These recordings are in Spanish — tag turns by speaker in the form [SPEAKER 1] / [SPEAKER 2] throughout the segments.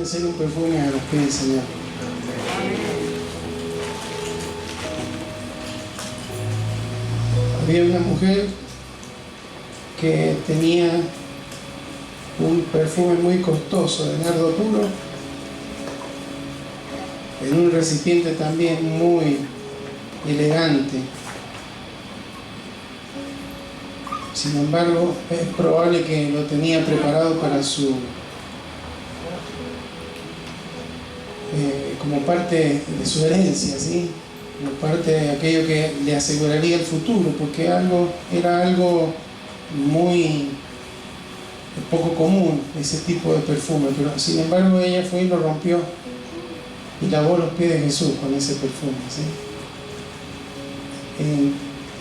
[SPEAKER 1] ser un perfume a los pies del Señor. Había una mujer que tenía un perfume muy costoso de nardo puro en un recipiente también muy elegante. Sin embargo, es probable que lo tenía preparado para su como parte de su herencia, ¿sí? Como parte de aquello que le aseguraría el futuro, porque era algo muy poco común, ese tipo de perfume. Pero sin embargo ella fue y lo rompió y lavó los pies de Jesús con ese perfume, ¿sí?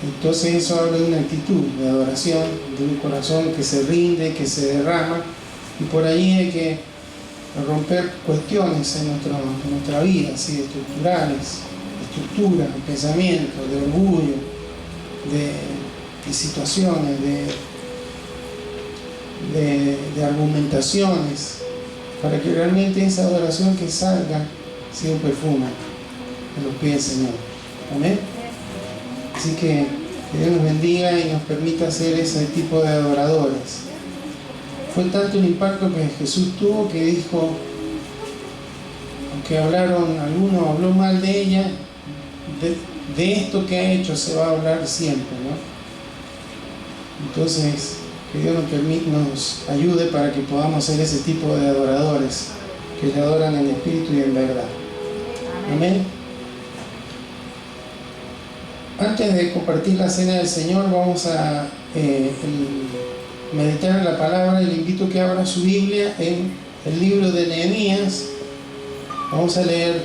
[SPEAKER 1] Entonces eso habla de una actitud de adoración, de un corazón que se rinde, que se derrama, y por ahí hay que romper cuestiones en nuestra vida, ¿sí? Estructurales, estructuras, de pensamiento, de orgullo, de situaciones, de argumentaciones, para que realmente esa adoración que salga sea un perfume a los pies del Señor. Amén. Así que Dios nos bendiga y nos permita ser ese tipo de adoradores. Fue tanto el impacto que Jesús tuvo que dijo, aunque alguno habló mal de ella, de esto que ha hecho se va a hablar siempre, ¿no? Entonces, que Dios nos ayude para que podamos ser ese tipo de adoradores que le adoran en espíritu y en verdad. Amén. Antes de compartir la cena del Señor, vamos a meditar en la palabra, y le invito a que abra su Biblia en el libro de Nehemías. Vamos a leer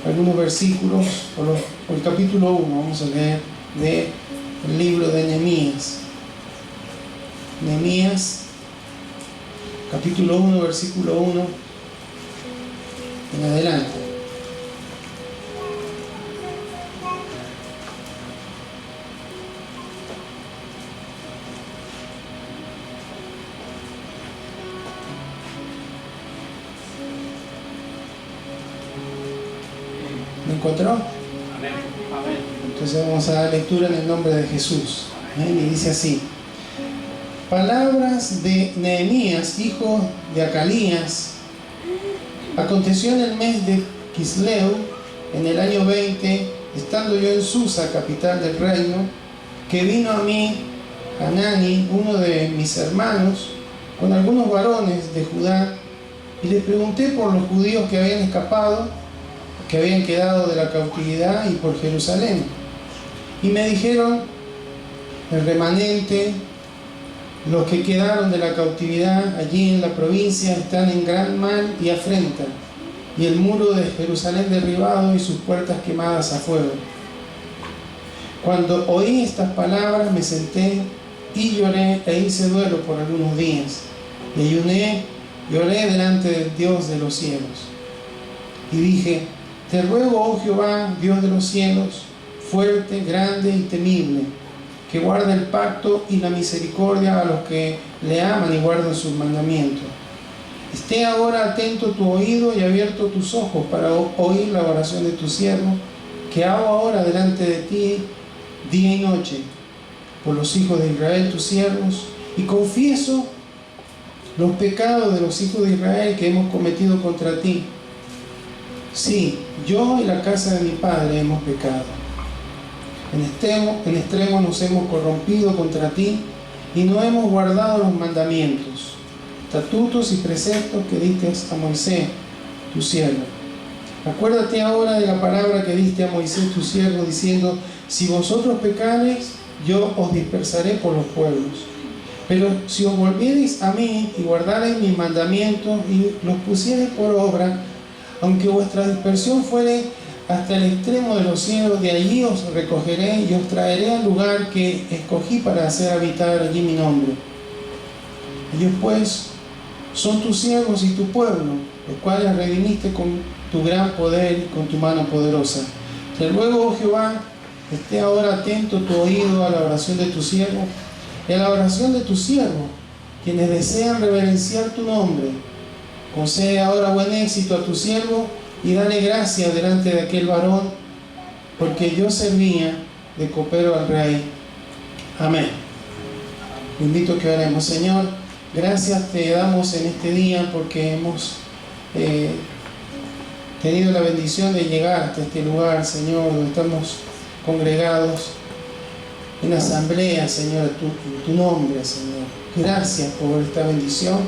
[SPEAKER 1] algunos versículos, o el capítulo 1, vamos a leer del libro de Nehemías. Nehemías, capítulo 1, versículo 1 en adelante. ¿Lo encontró?
[SPEAKER 2] Amén.
[SPEAKER 1] Entonces vamos a dar lectura en el nombre de Jesús. Y dice así: palabras de Nehemías, hijo de Acalías. Aconteció en el mes de Quisleu, en el año 20, estando yo en Susa, capital del reino, que vino a mí Hanani, uno de mis hermanos, con algunos varones de Judá, y les pregunté por los judíos que habían escapado, que habían quedado de la cautividad, y por Jerusalén. Y me dijeron: el remanente, los que quedaron de la cautividad allí en la provincia, están en gran mal y afrenta, y el muro de Jerusalén derribado y sus puertas quemadas a fuego. Cuando oí estas palabras me senté y lloré e hice duelo por algunos días, y ayuné y oré delante del Dios de los cielos. Y dije: te ruego, oh Jehová, Dios de los cielos, fuerte, grande y temible, que guarda el pacto y la misericordia a los que le aman y guardan sus mandamientos. Esté ahora atento tu oído y abierto tus ojos para oír la oración de tu siervo, que hago ahora delante de ti día y noche, por los hijos de Israel, tus siervos, y confieso los pecados de los hijos de Israel que hemos cometido contra ti. Sí, yo y la casa de mi padre hemos pecado. En extremo nos hemos corrompido contra ti y no hemos guardado los mandamientos, estatutos y preceptos que diste a Moisés, tu siervo. Acuérdate ahora de la palabra que diste a Moisés, tu siervo, diciendo: si vosotros pecareis, yo os dispersaré por los pueblos. Pero si os volviereis a mí y guardareis mis mandamientos y los pusiereis por obra, aunque vuestra dispersión fuere hasta el extremo de los cielos, de allí os recogeré y os traeré al lugar que escogí para hacer habitar allí mi nombre. Ellos pues son tus siervos y tu pueblo, los cuales redimiste con tu gran poder y con tu mano poderosa. Te ruego, oh Jehová, esté ahora atento tu oído a la oración de tu siervo y a la oración de tu siervo, quienes desean reverenciar tu nombre, Concede ahora buen éxito a tu siervo y dale gracia delante de aquel varón, porque yo servía de copero al rey. Amén. Te invito a que oremos. Señor, gracias te damos en este día porque hemos tenido la bendición de llegar hasta este lugar, Señor, donde estamos congregados en asamblea, Señor, en tu nombre, Señor. Gracias por esta bendición.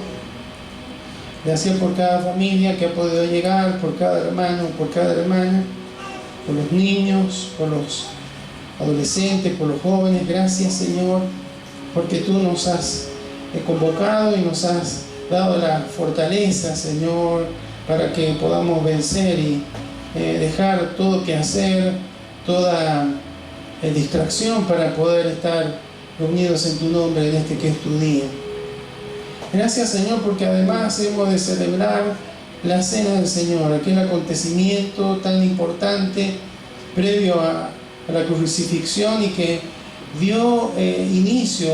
[SPEAKER 1] Gracias por cada familia que ha podido llegar, por cada hermano, por cada hermana, por los niños, por los adolescentes, por los jóvenes. Gracias, Señor, porque tú nos has convocado y nos has dado la fortaleza, Señor, para que podamos vencer y dejar todo que hacer, toda distracción para poder estar reunidos en tu nombre en este que es tu día. Gracias, Señor, porque además hemos de celebrar la cena del Señor, aquel acontecimiento tan importante previo a la crucifixión y que dio inicio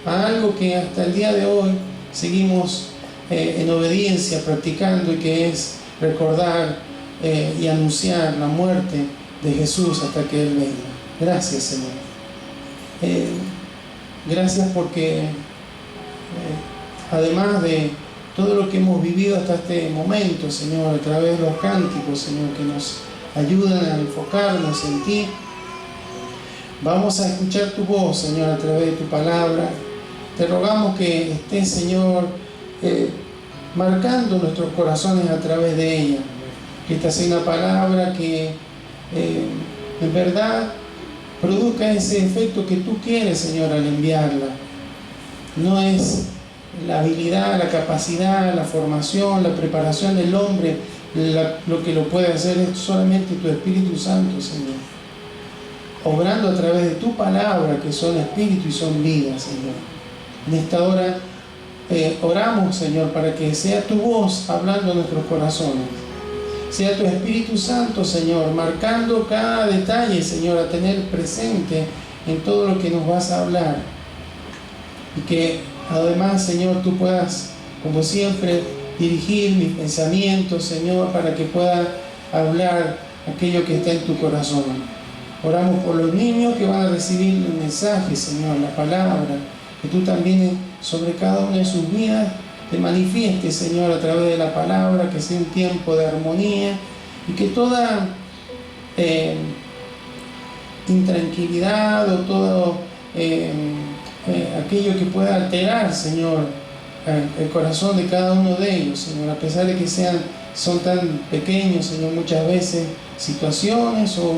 [SPEAKER 1] a algo que hasta el día de hoy seguimos en obediencia practicando, y que es recordar y anunciar la muerte de Jesús hasta que Él venga. Gracias, Señor. Gracias porque además de todo lo que hemos vivido hasta este momento, Señor, a través de los cánticos, Señor, que nos ayudan a enfocarnos en ti, vamos a escuchar tu voz, Señor, a través de tu palabra. Te rogamos que estés, Señor, marcando nuestros corazones a través de ella. Que esta sea una palabra que en verdad produzca ese efecto que tú quieres, Señor, al enviarla. No es la habilidad, la capacidad, la formación, la preparación del hombre lo que lo puede hacer, es solamente tu Espíritu Santo, Señor, obrando a través de tu palabra, que son espíritu y son vida, Señor. En esta hora oramos, Señor, para que sea tu voz hablando en nuestros corazones, sea tu Espíritu Santo, Señor, marcando cada detalle, Señor, a tener presente en todo lo que nos vas a hablar, y que además, Señor, tú puedas, como siempre, dirigir mis pensamientos, Señor, para que pueda hablar aquello que está en tu corazón. Oramos por los niños que van a recibir el mensaje, Señor, la palabra, que tú también sobre cada una de sus vidas te manifiestes, Señor, a través de la palabra, que sea un tiempo de armonía, y que toda intranquilidad o todo aquello que pueda alterar, Señor, el corazón de cada uno de ellos, Señor, a pesar de que son tan pequeños, Señor, muchas veces situaciones o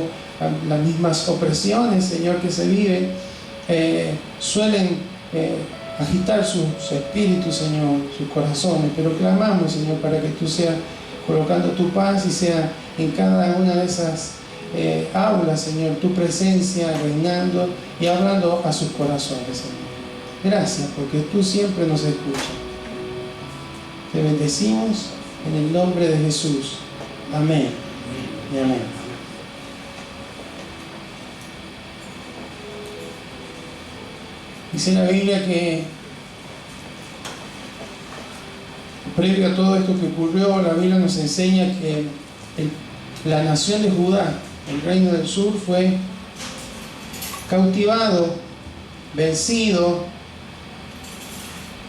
[SPEAKER 1] las mismas opresiones, Señor, que se viven, suelen agitar sus espíritus, Señor, sus corazones, pero clamamos, Señor, para que tú seas colocando tu paz y sea en cada una de esas aulas, Señor, tu presencia reinando y hablando a sus corazones, Señor. Gracias, porque tú siempre nos escuchas. Te bendecimos en el nombre de Jesús. Amén y amén. Dice la Biblia que previo a todo esto que ocurrió, la Biblia nos enseña que la nación de Judá, el reino del sur, fue cautivado, vencido,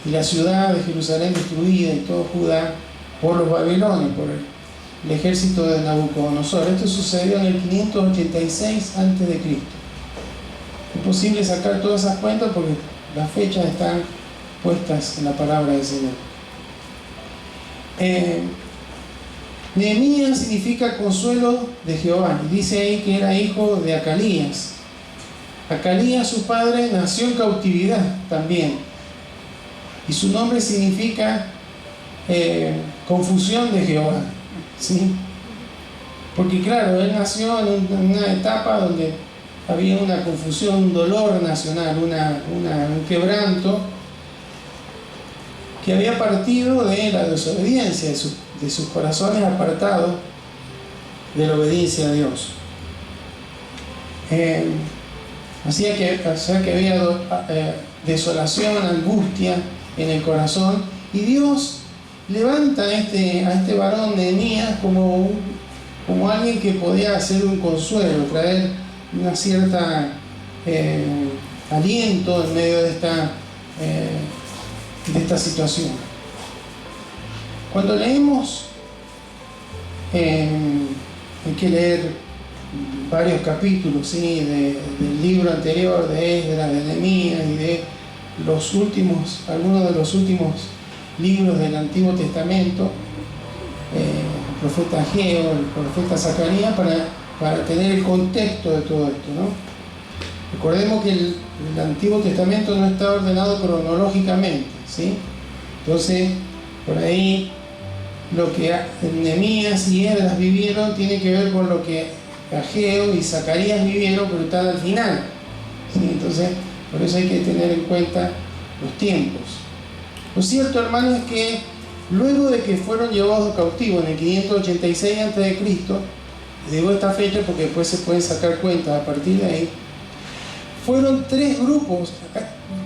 [SPEAKER 1] y la ciudad de Jerusalén destruida y todo Judá por los babilonios, por el ejército de Nabucodonosor. Esto sucedió en el 586 a.C. Es posible sacar todas esas cuentas porque las fechas están puestas en la palabra del Señor. Nehemías significa consuelo de Jehová, y dice ahí que era hijo de Acalías. Acalías, su padre, nació en cautividad también, y su nombre significa confusión de Jehová, ¿sí? Porque claro, él nació en una etapa donde había una confusión, un dolor nacional, un quebranto que había partido de la desobediencia, de sus corazones apartados de la obediencia a Dios. Hacía que había desolación, angustia en el corazón, y Dios levanta a este varón Nehemías como alguien que podía hacer un consuelo, traer una cierta aliento en medio de esta situación. Cuando leemos, hay que leer varios capítulos, ¿sí?, del libro anterior de Esdras, de Nehemías y de algunos de los últimos libros del Antiguo Testamento, el profeta Ageo, el profeta Zacarías, para tener el contexto de todo esto, ¿no? Recordemos que el Antiguo Testamento no está ordenado cronológicamente, ¿sí? Entonces, por ahí lo que Nehemías y Esdras vivieron tiene que ver con lo que Ageo y Zacarías vivieron, pero están al final, ¿sí? Entonces, por eso hay que tener en cuenta los tiempos. Lo cierto, hermanos, es que luego de que fueron llevados cautivos en el 586 a.C., digo esta fecha porque después se pueden sacar cuentas a partir de ahí, fueron 3 grupos.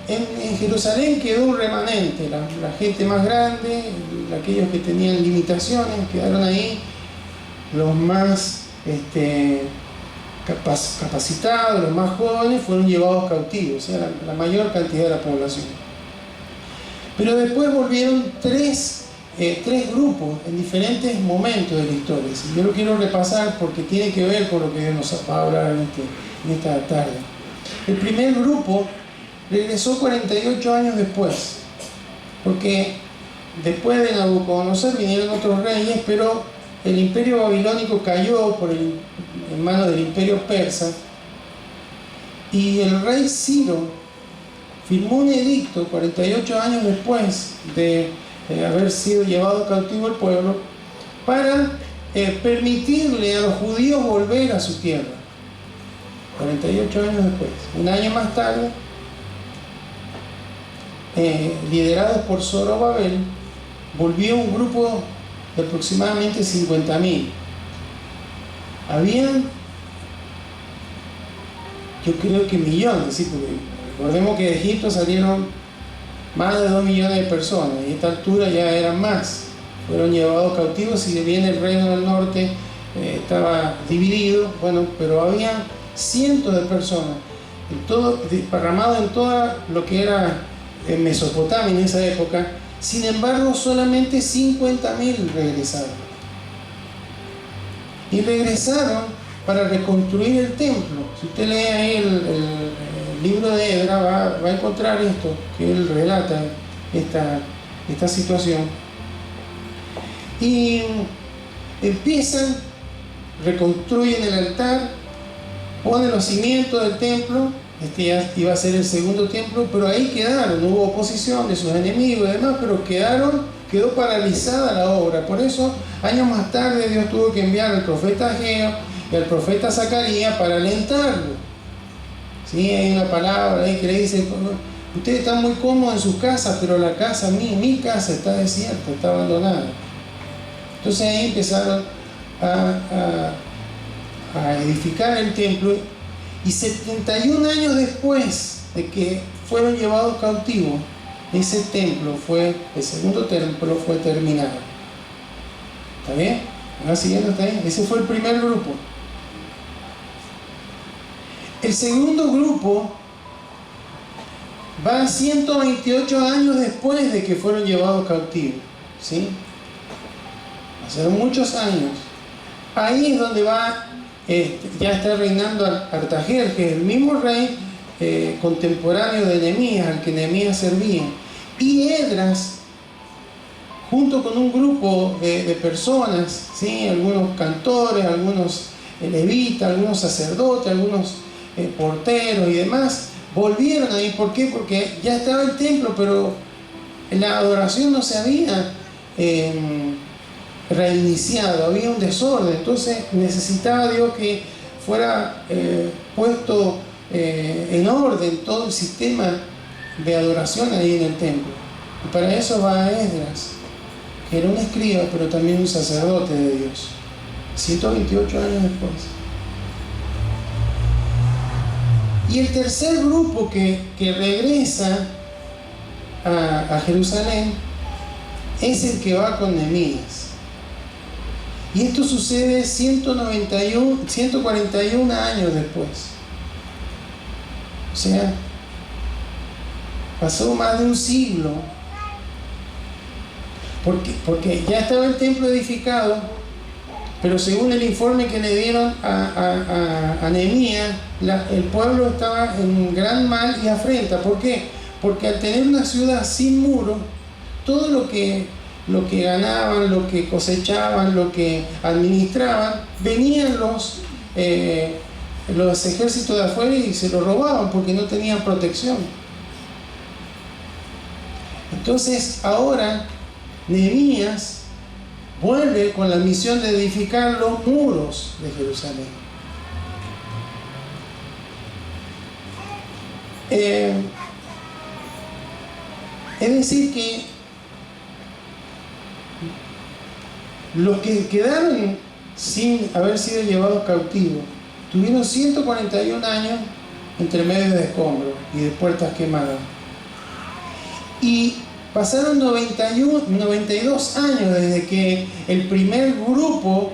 [SPEAKER 1] En Jerusalén quedó un remanente, la gente más grande, aquellos que tenían limitaciones, quedaron ahí, los más capacitados, los más jóvenes, fueron llevados cautivos, o sea, la mayor cantidad de la población. Pero después volvieron tres grupos en diferentes momentos de la historia. Yo lo quiero repasar porque tiene que ver con lo que Dios nos va a hablar en esta tarde. El primer grupo regresó 48 años después, porque después de Nabucodonosor vinieron otros reyes, pero el imperio babilónico cayó en manos del imperio persa, y el rey Ciro firmó un edicto 48 años después de haber sido llevado cautivo el pueblo, para permitirle a los judíos volver a su tierra. 48 años después. Un año más tarde, liderados por Zorobabel, volvió un grupo de aproximadamente 50.000. Habían, yo creo que millones, ¿sí? Porque recordemos que de Egipto salieron más de 2 millones de personas, y a esta altura ya eran más. Fueron llevados cautivos, si bien el reino del norte estaba dividido, bueno, pero había cientos de personas, desparramados en toda lo que era Mesopotamia en esa época. Sin embargo, solamente 50.000 regresaron. Y regresaron para reconstruir el templo. Si usted lee ahí el libro de Esdras, va a encontrar esto, que él relata esta situación. Y empiezan, reconstruyen el altar, ponen los cimientos del templo. Ya iba a ser el segundo templo, pero ahí quedaron, no hubo oposición de sus enemigos y demás, pero quedó paralizada la obra. Por eso, años más tarde, Dios tuvo que enviar al profeta Ageo y al profeta Zacarías para alentarlo. ¿Sí? Hay una palabra ahí que le dice: ustedes están muy cómodos en sus casas, pero la casa, mi casa está desierta, está abandonada. Entonces ahí empezaron a edificar el templo. Y 71 años después de que fueron llevados cautivos, ese templo el segundo templo fue terminado. ¿Está bien? ¿Van siguiendo? ¿Está bien? Ese fue el primer grupo. El segundo grupo va 128 años después de que fueron llevados cautivos. ¿Sí? Pasaron muchos años. Ahí es donde ya está reinando Artajerjes, que es el mismo rey contemporáneo de Nehemías, al que Nehemías servía. Y Esdras, junto con un grupo de personas, ¿sí? Algunos cantores, algunos levitas, algunos sacerdotes, algunos porteros y demás, volvieron ahí. ¿Por qué? Porque ya estaba el templo, pero la adoración no se había reiniciado, había un desorden. Entonces necesitaba Dios que fuera puesto en orden todo el sistema de adoración ahí en el templo. Y para eso va Esdras, que era un escriba, pero también un sacerdote de Dios, 128 años después. Y el tercer grupo que regresa a Jerusalén es el que va con Nehemías. Y esto sucede 141 años después. O sea, pasó más de un siglo. Porque ya estaba el templo edificado, pero según el informe que le dieron a Nehemías, el pueblo estaba en gran mal y afrenta. ¿Por qué? Porque al tener una ciudad sin muro, todo lo que ganaban, lo que cosechaban, lo que administraban, venían los ejércitos de afuera y se lo robaban porque no tenían protección. Entonces ahora Nehemías vuelve con la misión de edificar los muros de Jerusalén. Es decir que los que quedaron sin haber sido llevados cautivos tuvieron 141 años entre medio de escombros y de puertas quemadas. Y pasaron 92 años desde que el primer grupo,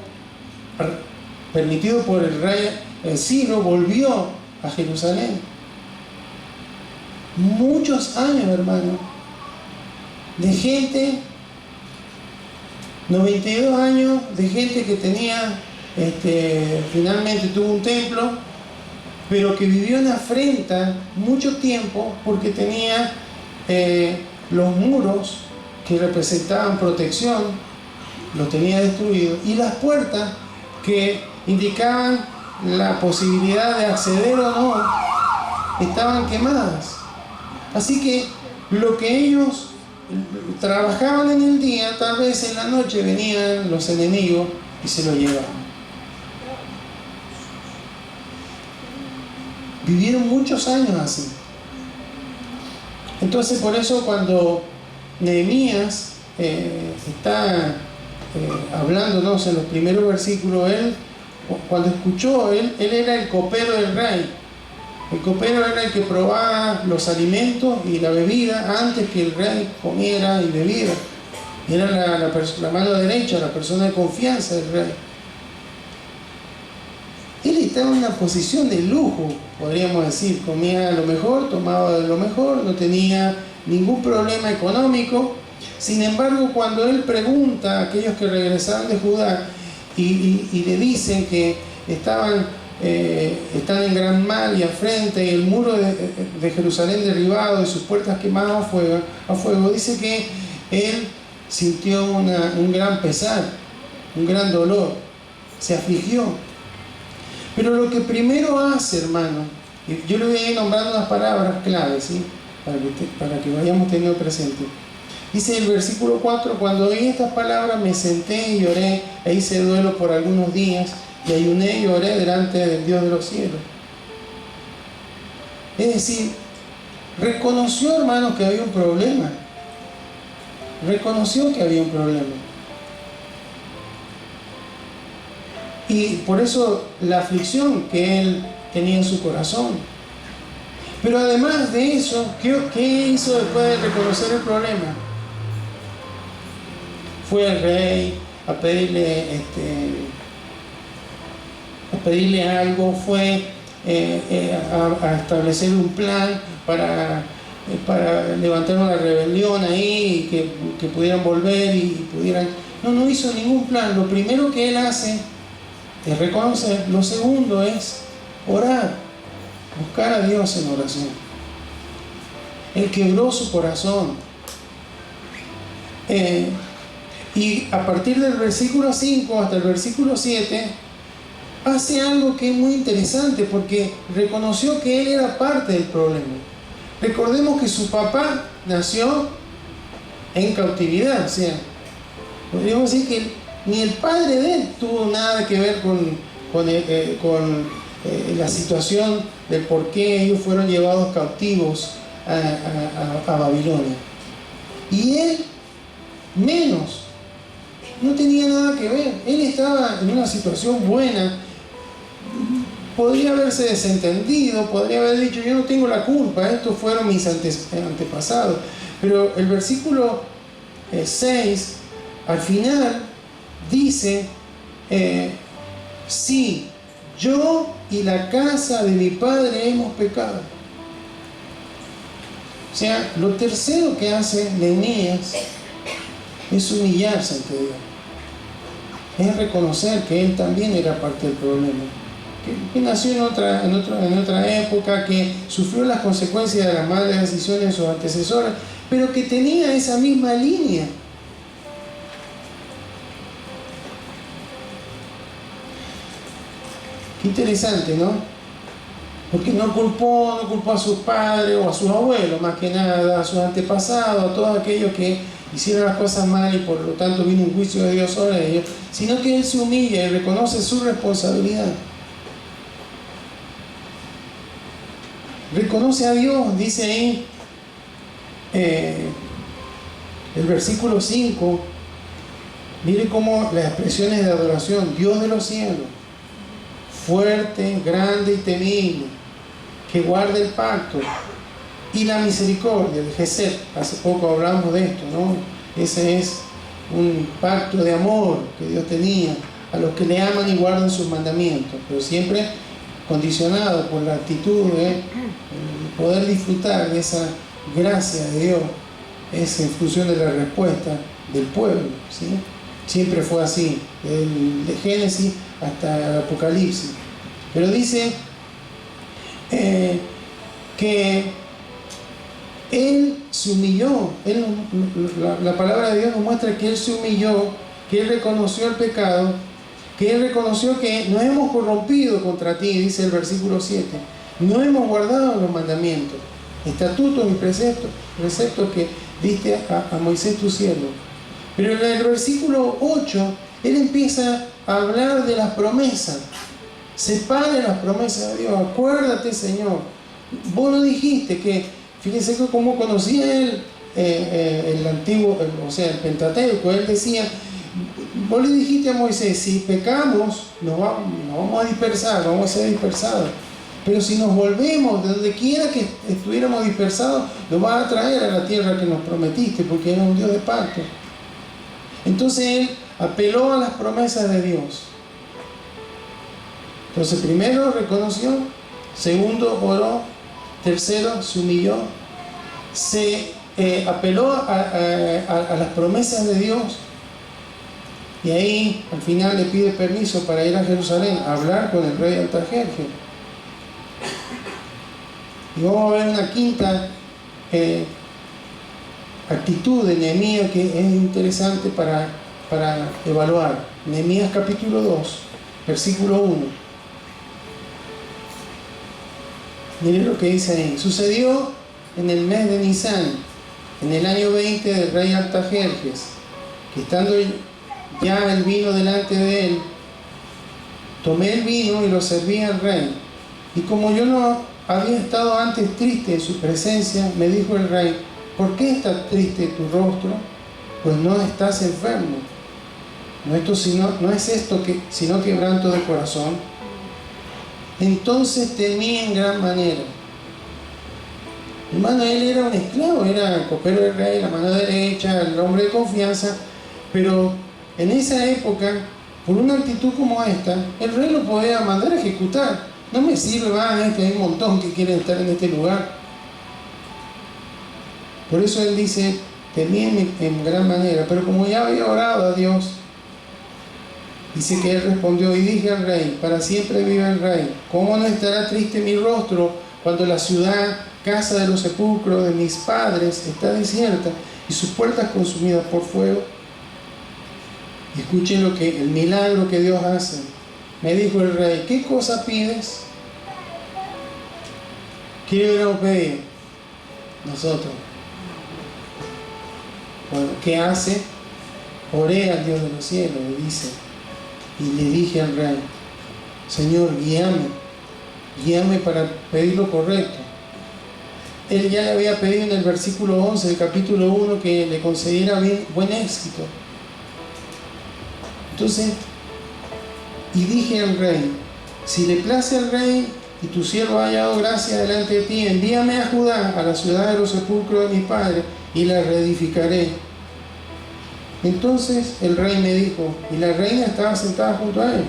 [SPEAKER 1] permitido por el rey Ciro, volvió a Jerusalén. Muchos años, hermano, de gente, 92 años de gente que tenía, finalmente tuvo un templo, pero que vivió en afrenta mucho tiempo porque tenía los muros que representaban protección, los tenía destruidos, y las puertas que indicaban la posibilidad de acceder o no estaban quemadas. Así que lo que ellos trabajaban en el día, tal vez en la noche venían los enemigos y se lo llevaban. Vivieron muchos años así. Entonces, por eso cuando Nehemías está hablándonos en los primeros versículos, cuando escuchó, él era el copero del rey. El copero era el que probaba los alimentos y la bebida antes que el rey comiera y bebiera. Era la mano derecha, la persona de confianza del rey. Él estaba en una posición de lujo, podríamos decir. Comía lo mejor, tomaba de lo mejor, no tenía ningún problema económico. Sin embargo, cuando él pregunta a aquellos que regresaron de Judá y le dicen que están en gran mal y afrenta, y el muro de Jerusalén derribado y sus puertas quemadas a fuego, dice que él sintió un gran pesar, un gran dolor, se afligió. Pero lo que primero hace, hermano, yo le voy a ir nombrando unas palabras claves, ¿sí? para que vayamos teniendo presente. Dice el versículo 4: cuando oí estas palabras me senté y lloré, e hice duelo por algunos días, y ayuné y oré delante del Dios de los cielos. Es decir, reconoció, hermano, que había un problema. Reconoció que había un problema. Y por eso la aflicción que él tenía en su corazón. Pero además de eso, ¿qué hizo después de reconocer el problema? Fue al rey a pedirle algo, fue a establecer un plan para levantar una rebelión ahí, que pudieran volver y pudieran... No hizo ningún plan. Lo primero que él hace es reconocer. Lo segundo es orar, buscar a Dios en oración. Él quebró su corazón. Y a partir del versículo 5 hasta el versículo 7, hace algo que es muy interesante, porque reconoció que él era parte del problema. Recordemos que su papá nació en cautividad, o sea, podríamos decir que ni el padre de él tuvo nada que ver con la situación del por qué ellos fueron llevados cautivos a Babilonia. Y él menos, no tenía nada que ver. Él estaba en una situación buena. Podría haberse desentendido, podría haber dicho: yo no tengo la culpa, estos fueron mis antepasados. Pero el versículo 6, al final dice, sí, yo y la casa de mi padre hemos pecado. O sea, lo tercero que hace Nehemías es humillarse ante Dios. Es reconocer que él también era parte del problema. Que nació en otra época, que sufrió las consecuencias de las malas decisiones de sus antecesores, pero que tenía esa misma línea. Qué interesante, ¿no? Porque no culpó a sus padres o a sus abuelos, más que nada, a sus antepasados, a todos aquellos que hicieron las cosas mal y por lo tanto vino un juicio de Dios sobre ellos, sino que él se humilla y reconoce su responsabilidad. Reconoce a Dios, dice ahí el versículo 5, mire cómo las expresiones de adoración: Dios de los cielos, fuerte, grande y temible, que guarda el pacto y la misericordia de Gesed. Hace poco hablamos de esto, ¿no? Ese es un pacto de amor que Dios tenía a los que le aman y guardan sus mandamientos, pero siempre condicionado por la actitud de poder disfrutar de esa gracia de Dios. Es en función de la respuesta del pueblo, ¿sí? Siempre fue así, de Génesis hasta el Apocalipsis. Pero dice que él se humilló. La palabra de Dios nos muestra que él se humilló, que él reconoció el pecado, que él reconoció que nos hemos corrompido contra ti, dice el versículo 7. No hemos guardado los mandamientos, estatutos y preceptos que diste a Moisés tu siervo. Pero en el versículo 8, él empieza a hablar de las promesas. Separe las promesas de Dios. Acuérdate, Señor. Vos no dijiste que, fíjense que como conocía él el antiguo, o sea, el Pentateuco, él decía, vos le dijiste a Moisés, si pecamos, nos vamos a dispersar, vamos a ser dispersados. Pero si nos volvemos de donde quiera que estuviéramos dispersados, nos vas a traer a la tierra que nos prometiste, porque era un Dios de pacto. Entonces él apeló a las promesas de Dios. Entonces primero reconoció, segundo oró, tercero se humilló, se apeló a las promesas de Dios, y ahí al final le pide permiso para ir a Jerusalén a hablar con el rey Artajerjes. Y vamos a ver una quinta actitud de Nehemías que es interesante para evaluar. Nehemías capítulo 2, versículo 1. Miren lo que dice ahí. Sucedió en el mes de Nisán, en el año 20 del rey Artajerjes, que estando ya el vino delante de él, tomé el vino y lo serví al rey. Y como yo no había estado antes triste en su presencia, me dijo el rey, ¿por qué está triste tu rostro? Pues no estás enfermo. No es esto sino quebranto de corazón. Entonces temí en gran manera. Hermano, él era un esclavo, era el copero del rey, la mano derecha, el hombre de confianza, pero en esa época, por una actitud como esta, el rey lo podía mandar a ejecutar. No me sirve más, que hay un montón que quieren estar en este lugar. Por eso él dice, temí en gran manera, pero como ya había orado a Dios, dice que él respondió, y dije al rey, para siempre vive el rey, ¿cómo no estará triste mi rostro cuando la ciudad, casa de los sepulcros de mis padres, está desierta y sus puertas consumidas por fuego? Y escuchen el milagro que Dios hace. Me dijo el rey, ¿qué cosa pides? ¿Qué hubiéramos pedido nosotros? Bueno, ¿qué hace? Oré al Dios de los cielos, le dice, y le dije al rey, Señor, guíame para pedir lo correcto. Él ya le había pedido en el versículo 11 del capítulo 1 que le concediera buen éxito. Entonces, y dije al rey, si le place al rey y tu siervo ha hallado gracia delante de ti, envíame a Judá, a la ciudad de los sepulcros de mis padres, y la reedificaré. Entonces el rey me dijo, y la reina estaba sentada junto a él,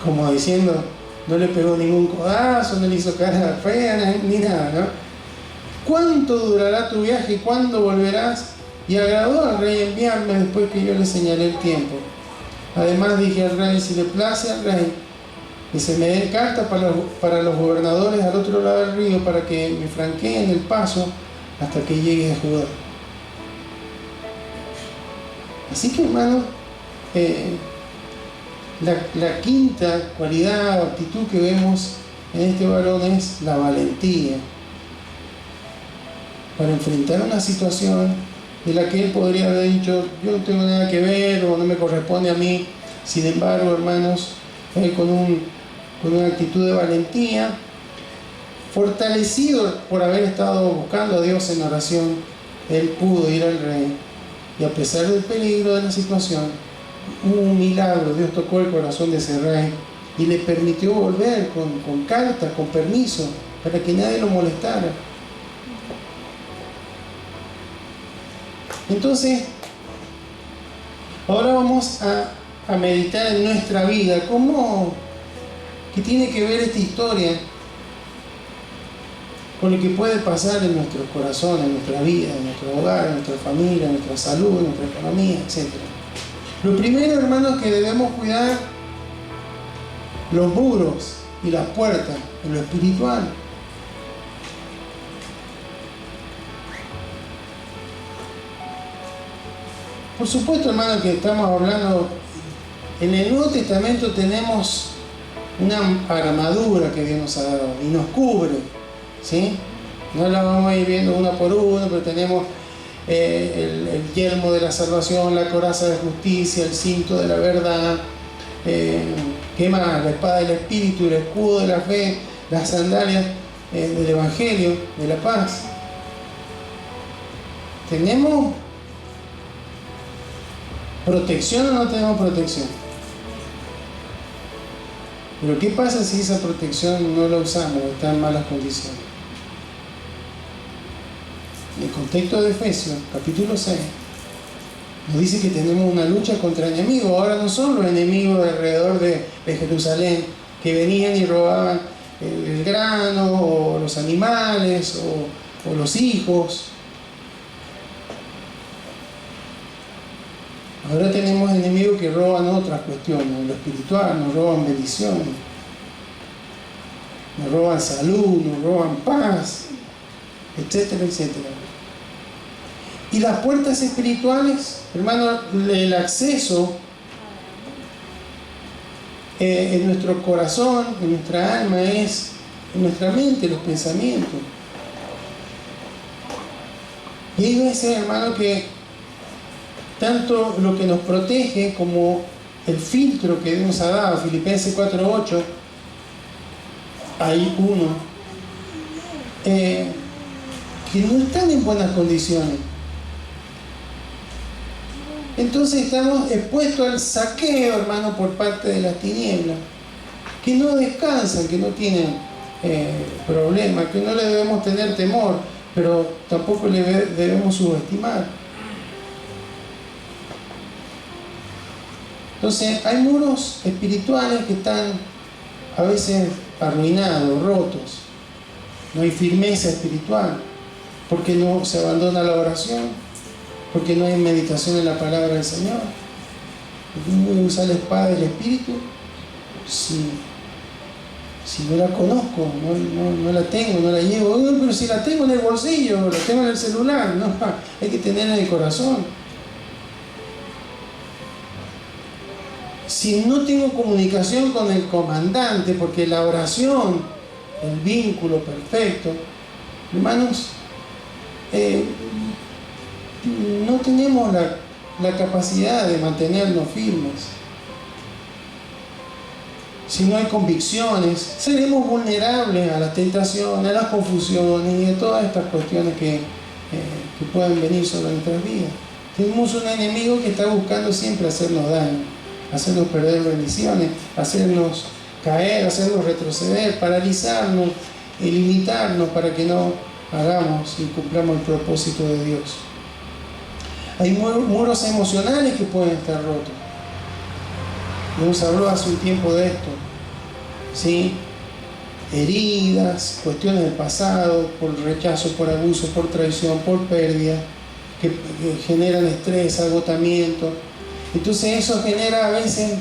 [SPEAKER 1] como diciendo, no le pegó ningún codazo, no le hizo cara fea, ni nada, ¿no? ¿Cuánto durará tu viaje y cuándo volverás? Y agradó al rey enviarme después que yo le señalé el tiempo. Además dije al rey, si le place al rey, que se me den cartas para los gobernadores al otro lado del río, para que me franqueen el paso hasta que llegue a Judá. Así que, hermano, la quinta cualidad o actitud que vemos en este varón es la valentía para enfrentar una situación de la que él podría haber dicho, yo no tengo nada que ver o no me corresponde a mí. Sin embargo, hermanos, él con una actitud de valentía, fortalecido por haber estado buscando a Dios en oración, él pudo ir al rey, y a pesar del peligro de la situación, hubo un milagro. Dios tocó el corazón de ese rey y le permitió volver con carta, con permiso, para que nadie lo molestara. Entonces, ahora vamos a meditar en nuestra vida. ¿Qué tiene que ver esta historia con lo que puede pasar en nuestros corazones, en nuestra vida, en nuestro hogar, en nuestra familia, en nuestra salud, en nuestra economía, etc.? Lo primero, hermanos, es que debemos cuidar los muros y las puertas en lo espiritual. Por supuesto, hermano, que estamos hablando, en el Nuevo Testamento tenemos una armadura que Dios nos ha dado y nos cubre, ¿sí? No la vamos a ir viendo una por una, pero tenemos el yelmo de la salvación, la coraza de justicia, el cinto de la verdad, ¿qué más? La espada del Espíritu, el escudo de la fe, las sandalias del Evangelio, de la paz. ¿Tenemos protección o no tenemos protección? Pero ¿qué pasa si esa protección no la usamos o está en malas condiciones? En el contexto de Efesios, capítulo 6, nos dice que tenemos una lucha contra enemigos. Ahora no son los enemigos de alrededor de Jerusalén, que venían y robaban el grano, o los animales, o los hijos. Ahora tenemos enemigos que roban otras cuestiones, lo espiritual, nos roban bendiciones, nos roban salud, nos roban paz, etcétera, etcétera. Y las puertas espirituales, hermano, el acceso en nuestro corazón, en nuestra alma, es en nuestra mente, los pensamientos. Y hay veces, hermano, que tanto lo que nos protege como el filtro que Dios nos ha dado, Filipenses 4:8, hay uno, que no están en buenas condiciones. Entonces estamos expuestos al saqueo, hermano, por parte de las tinieblas, que no descansan, que no tienen problemas, que no le debemos tener temor, pero tampoco le debemos subestimar. Entonces hay muros espirituales que están a veces arruinados, rotos. No hay firmeza espiritual, porque no se abandona la oración, porque no hay meditación en la palabra del Señor. Porque usa la espada del Espíritu. Si no la conozco, no la tengo, no la llevo. Pero si la tengo en el bolsillo, la tengo en el celular, no, hay que tenerla en el corazón. Si no tengo comunicación con el comandante, porque la oración, el vínculo perfecto, hermanos, no tenemos la capacidad de mantenernos firmes. Si no hay convicciones, seremos vulnerables a las tentaciones, a las confusiones y a todas estas cuestiones que pueden venir sobre nuestras vidas. Tenemos un enemigo que está buscando siempre hacernos daño, hacernos perder bendiciones, hacernos caer, hacernos retroceder, paralizarnos y limitarnos para que no hagamos y cumplamos el propósito de Dios. Hay muros emocionales que pueden estar rotos. Nos habló hace un tiempo de esto, ¿sí? Heridas, cuestiones del pasado, por rechazo, por abuso, por traición, por pérdida, que generan estrés, agotamiento. Entonces eso genera a veces,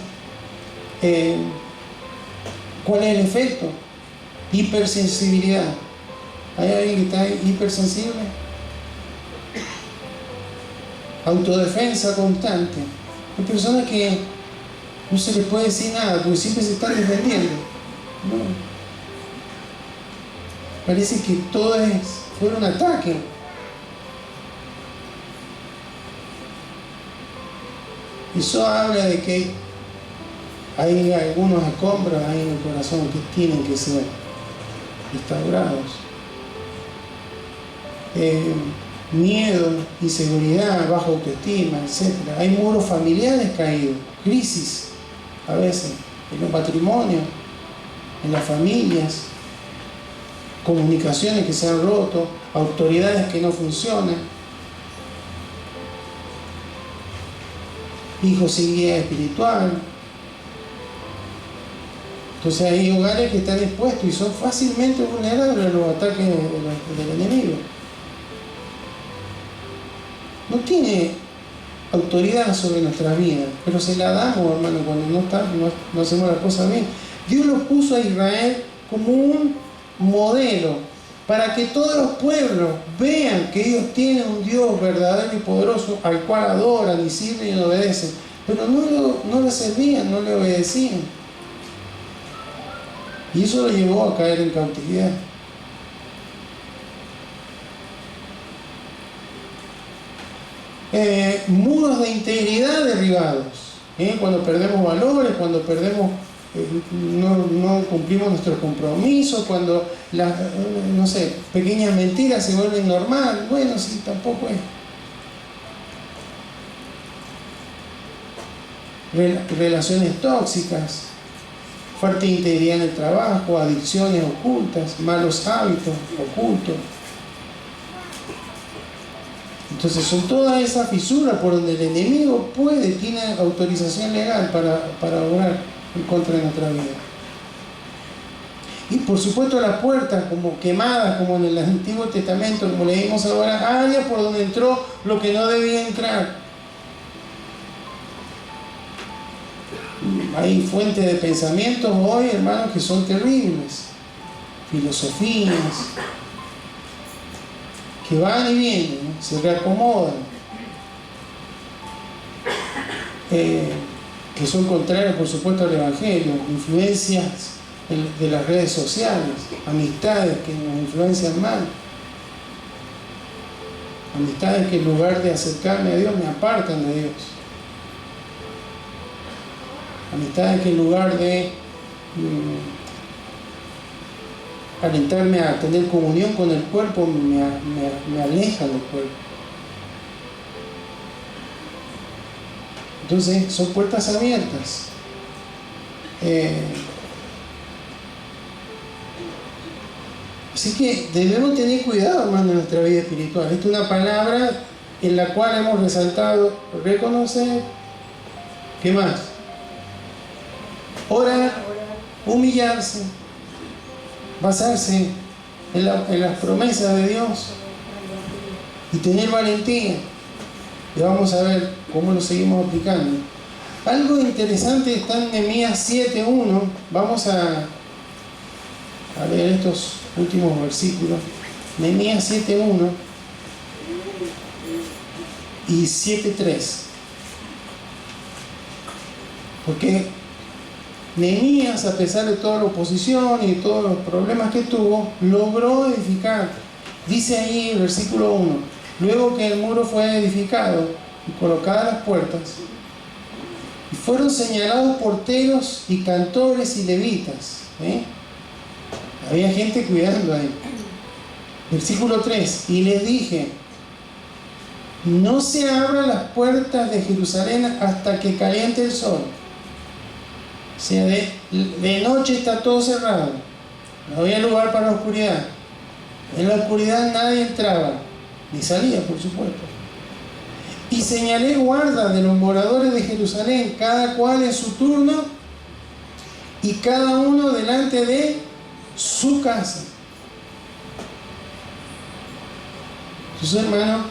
[SPEAKER 1] ¿cuál es el efecto? Hipersensibilidad. ¿Hay alguien que está hipersensible? Autodefensa constante. Hay personas que no se les puede decir nada porque siempre se están defendiendo. No. Parece que todo fuera un ataque. Eso habla de que hay algunos escombros ahí en el corazón que tienen que ser restaurados. Miedo, inseguridad, baja autoestima, etc. Hay muros familiares caídos, crisis a veces en los matrimonios, en las familias, comunicaciones que se han roto, autoridades que no funcionan, hijos sin guía espiritual. Entonces hay hogares que están expuestos y son fácilmente vulnerables a los ataques del enemigo. No tiene autoridad sobre nuestras vidas, pero se la damos, hermano, cuando no hacemos las cosas bien. Dios los puso a Israel como un modelo para que todos los pueblos vean que ellos tienen un Dios verdadero y poderoso al cual adoran y sirven y obedecen, pero no le servían, no le obedecían. Y eso lo llevó a caer en cautividad. Muros de integridad derribados, cuando perdemos valores, cuando perdemos, no cumplimos nuestros compromisos, cuando las, no sé, pequeñas mentiras se vuelven normal. Bueno, sí, tampoco es. Relaciones tóxicas, falta de integridad en el trabajo, adicciones ocultas, malos hábitos ocultos. Entonces son todas esas fisuras por donde el enemigo tiene autorización legal para obrar en contra de nuestra vida. Y por supuesto las puertas como quemadas, como en el Antiguo Testamento, como leímos ahora, áreas por donde entró lo que no debía entrar. Hay fuentes de pensamientos hoy, hermanos, que son terribles. Filosofías que van y vienen, se reacomodan, que son contrarios, por supuesto, al Evangelio, influencias de las redes sociales, amistades que nos influencian mal, amistades que en lugar de acercarme a Dios me apartan de Dios, amistades que en lugar de alentarme a tener comunión con el cuerpo me alejan del cuerpo. Entonces son puertas abiertas. Así que debemos tener cuidado, hermano, en nuestra vida espiritual. Esta es una palabra en la cual hemos resaltado reconocer, ¿qué más? Orar, humillarse, basarse en las promesas de Dios y tener valentía. Y vamos a ver cómo lo seguimos aplicando. Algo interesante está en Nehemías 7:1. Vamos a leer estos últimos versículos. Nehemías 7:1 y 7:3. Porque Nehemías, a pesar de toda la oposición y de todos los problemas que tuvo, logró edificar. Dice ahí el versículo 1: luego que el muro fue edificado y colocadas las puertas, y fueron señalados porteros y cantores y levitas. Había gente cuidando ahí. Versículo 3: y les dije, no se abran las puertas de Jerusalén hasta que caliente el sol. O sea, de noche está todo cerrado, no había lugar para la oscuridad. En la oscuridad nadie entraba, ni salía, por supuesto. Y señalé guardas de los moradores de Jerusalén, cada cual en su turno, y cada uno delante de su casa. Entonces, hermano,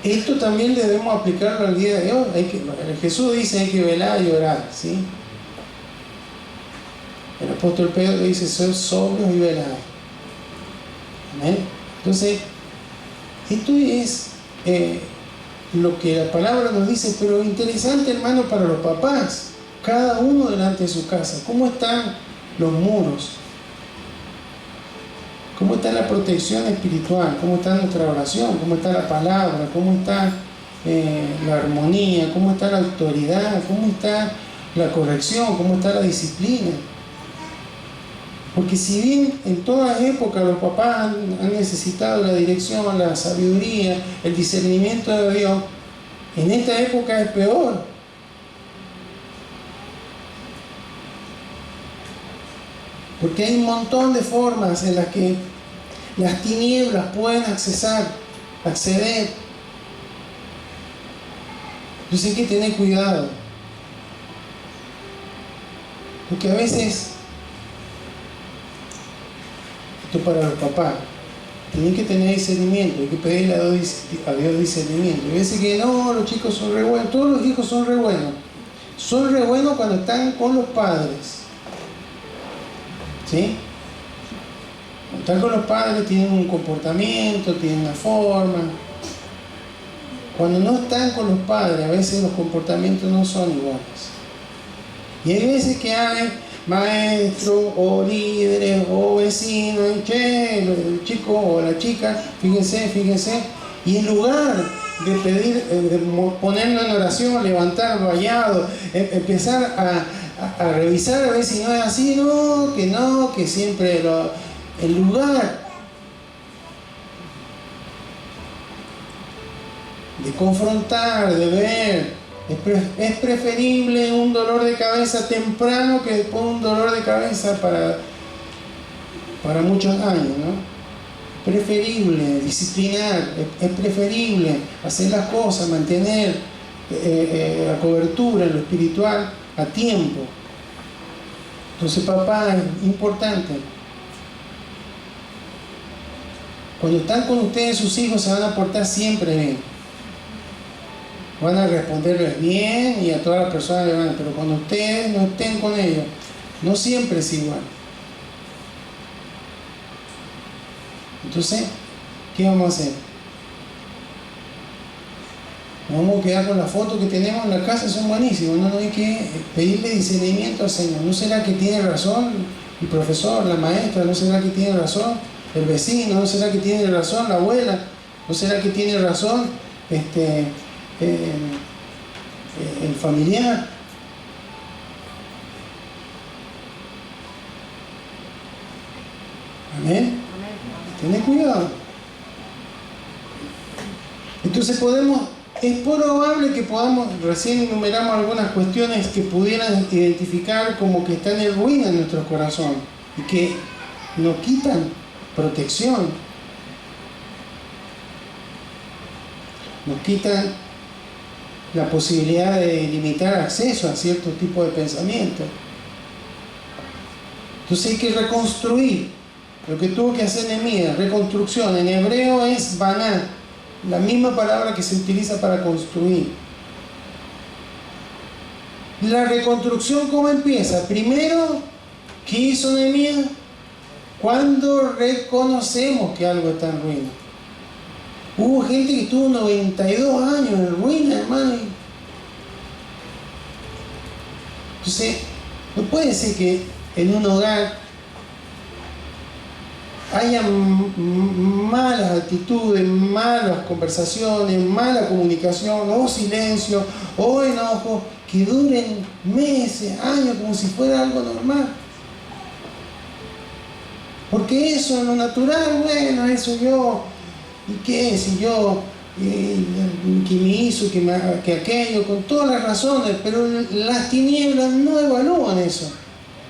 [SPEAKER 1] esto también debemos aplicarlo al día de hoy. Jesús dice hay que velar y orar, ¿sí? El apóstol Pedro dice ser sobrios y velados. ¿Amén? Entonces, esto es lo que la palabra nos dice, pero interesante, hermano, para los papás, cada uno delante de su casa. ¿Cómo están los muros? ¿Cómo está la protección espiritual? ¿Cómo está nuestra oración? ¿Cómo está la palabra? ¿Cómo está la armonía? ¿Cómo está la autoridad? ¿Cómo está la corrección? ¿Cómo está la disciplina? Porque si bien en todas épocas los papás han necesitado la dirección, la sabiduría, el discernimiento de Dios, en esta época es peor. Porque hay un montón de formas en las que las tinieblas pueden acceder. Entonces hay que tener cuidado. Porque a veces, esto para los papás, tienen que tener discernimiento, hay que pedirle a Dios discernimiento. Y a veces que no, los chicos son re buenos, todos los hijos son re buenos. Son re buenos cuando están con los padres. ¿Sí? Cuando están con los padres tienen un comportamiento, tienen una forma. Cuando no están con los padres, a veces los comportamientos no son iguales. Y hay veces que hay maestros o líderes o vecinos, che, el chico o la chica, fíjense, y en lugar de pedir, de ponerlo en oración, levantar vallado, empezar a revisar a ver si no es así, que siempre el lugar de confrontar, de ver, es preferible un dolor de cabeza temprano que después un dolor de cabeza para muchos años, ¿no? Preferible disciplinar, es preferible hacer las cosas, mantener la cobertura en lo espiritual a tiempo. Entonces, papá, es importante. Cuando están con ustedes, sus hijos se van a portar siempre bien. Van a responderles bien y a todas las personas le van, pero cuando ustedes no estén con ellos, no siempre es igual. Entonces, ¿qué vamos a hacer? Nos vamos a quedar con las fotos que tenemos en la casa, son buenísimas. No hay que pedirle discernimiento al Señor. ¿No será que tiene razón el profesor, la maestra? ¿No será que tiene razón el vecino? ¿No será que tiene razón la abuela? ¿No será que tiene razón el familiar? Amén. Tened cuidado. Entonces es probable que podamos, recién enumeramos algunas cuestiones que pudieran identificar como que están en ruina en nuestro corazón y que nos quitan protección, nos quitan la posibilidad de limitar acceso a cierto tipo de pensamiento. Entonces hay que reconstruir lo que tuvo que hacer Nehemías. Reconstrucción en hebreo es baná, la misma palabra que se utiliza para construir. La reconstrucción, ¿cómo empieza? Primero, ¿qué hizo Nehemías? Cuando reconocemos que algo está en ruina. Hubo gente que estuvo 92 años en ruina, hermano. Entonces, no puede ser que en un hogar haya malas actitudes, malas conversaciones, mala comunicación, o silencio, o enojo, que duren meses, años, como si fuera algo normal. Porque eso en lo natural, bueno, eso yo, ¿y qué? Si yo, que me hizo, que aquello, con todas las razones, pero las tinieblas no evalúan eso.